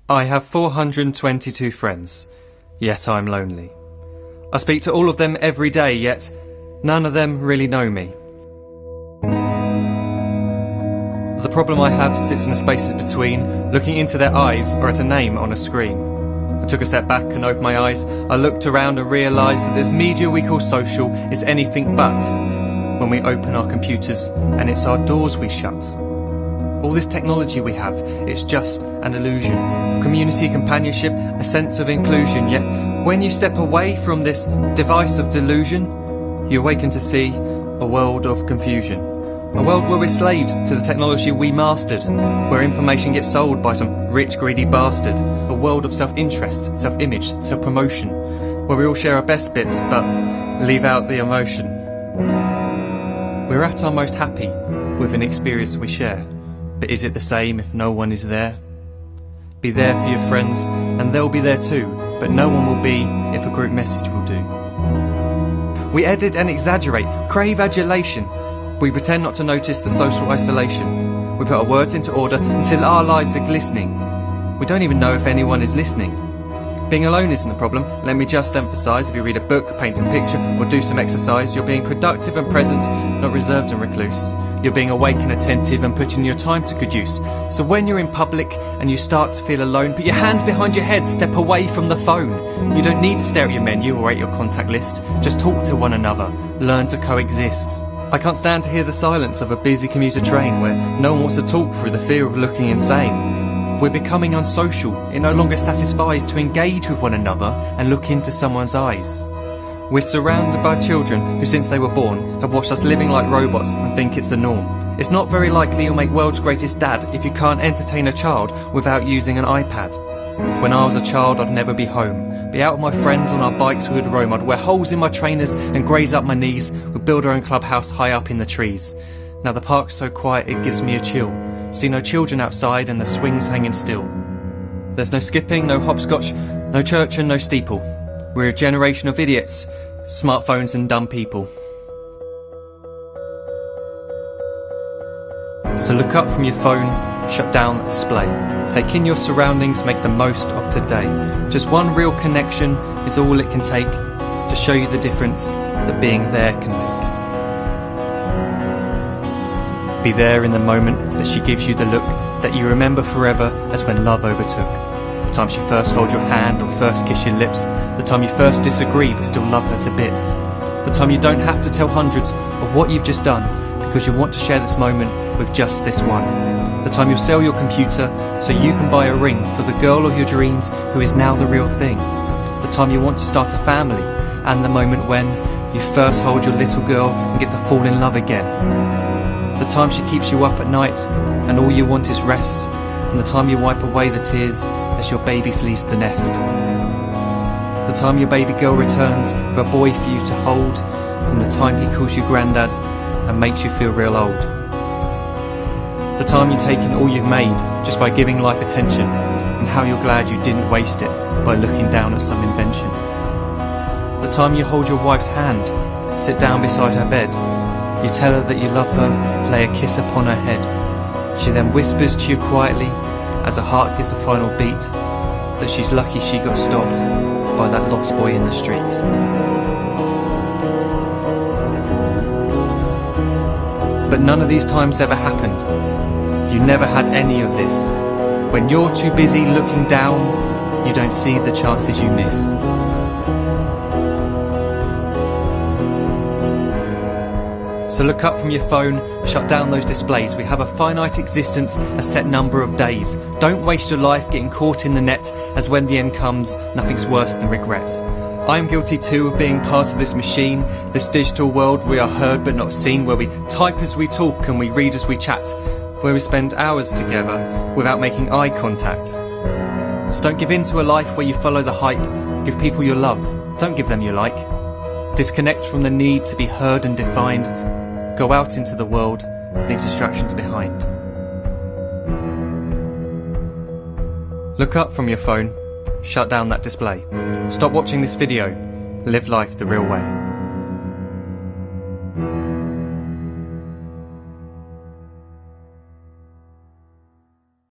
I have 422 friends, yet I'm lonely. I speak to all of them every day, yet none of them really know me. The problem I have sits in the spaces between, looking into their eyes or at a name on a screen. I took a step back and opened my eyes. I looked around and realised that this media we call social is anything but when we open our computers and it's our doors we shut. All this technology we have, it's just an illusion. Community, companionship, a sense of inclusion. Yet when you step away from this device of delusion, you awaken to see a world of confusion. A world where we're slaves to the technology we mastered, where information gets sold by some rich, greedy bastard. A world of self-interest, self-image, self-promotion, where we all share our best bits but leave out the emotion. We're at our most happy with an experience we share. But is it the same if no one is there? Be there for your friends, and they'll be there too, but no one will be if a group message will do. We edit and exaggerate, crave adulation. We pretend not to notice the social isolation. We put our words into order until our lives are glistening. We don't even know if anyone is listening. Being alone isn't the problem. Let me just emphasise, if you read a book, paint a picture, or do some exercise, you're being productive and present, not reserved and recluse. You're being awake and attentive and putting your time to good use. So when you're in public and you start to feel alone, put your hands behind your head, step away from the phone. You don't need to stare at your menu or at your contact list. Just talk to one another. Learn to coexist. I can't stand to hear the silence of a busy commuter train where no one wants to talk through the fear of looking insane. We're becoming unsocial. It no longer satisfies to engage with one another and look into someone's eyes. We're surrounded by children who, since they were born, have watched us living like robots and think it's the norm. It's not very likely you'll make world's greatest dad if you can't entertain a child without using an iPad. When I was a child, I'd never be home. Be out with my friends on our bikes, we would roam. I'd wear holes in my trainers and graze up my knees. We'd build our own clubhouse high up in the trees. Now the park's so quiet it gives me a chill. See no children outside and the swings hanging still. There's no skipping, no hopscotch, no church and no steeple. We're a generation of idiots, smartphones and dumb people. So look up from your phone, shut down the display. Take in your surroundings, make the most of today. Just one real connection is all it can take to show you the difference that being there can make. Be there in the moment that she gives you the look that you remember forever as when love overtook. The time she first holds your hand or first kiss your lips. The time you first disagree but still love her to bits. The time you don't have to tell hundreds of what you've just done because you want to share this moment with just this one. The time you'll sell your computer so you can buy a ring for the girl of your dreams who is now the real thing. The time you want to start a family, and the moment when you first hold your little girl and get to fall in love again. The time she keeps you up at night and all you want is rest, and the time you wipe away the tears as your baby flees the nest. The time your baby girl returns with a boy for you to hold, and the time he calls you granddad and makes you feel real old. The time you take in all you've made just by giving life attention, and how you're glad you didn't waste it by looking down at some invention. The time you hold your wife's hand, sit down beside her bed, you tell her that you love her, lay a kiss upon her head. She then whispers to you quietly, as her heart gives a final beat, that she's lucky she got stopped by that lost boy in the street. But none of these times ever happened. You never had any of this. When you're too busy looking down, you don't see the chances you miss. So look up from your phone, shut down those displays. We have a finite existence, a set number of days. Don't waste your life getting caught in the net, as when the end comes, nothing's worse than regret. I am guilty too of being part of this machine, this digital world we are heard but not seen, where we type as we talk and we read as we chat, where we spend hours together without making eye contact. So don't give in to a life where you follow the hype. Give people your love, don't give them your like. Disconnect from the need to be heard and defined. Go out into the world, leave distractions behind. Look up from your phone, shut down that display. Stop watching this video, live life the real way.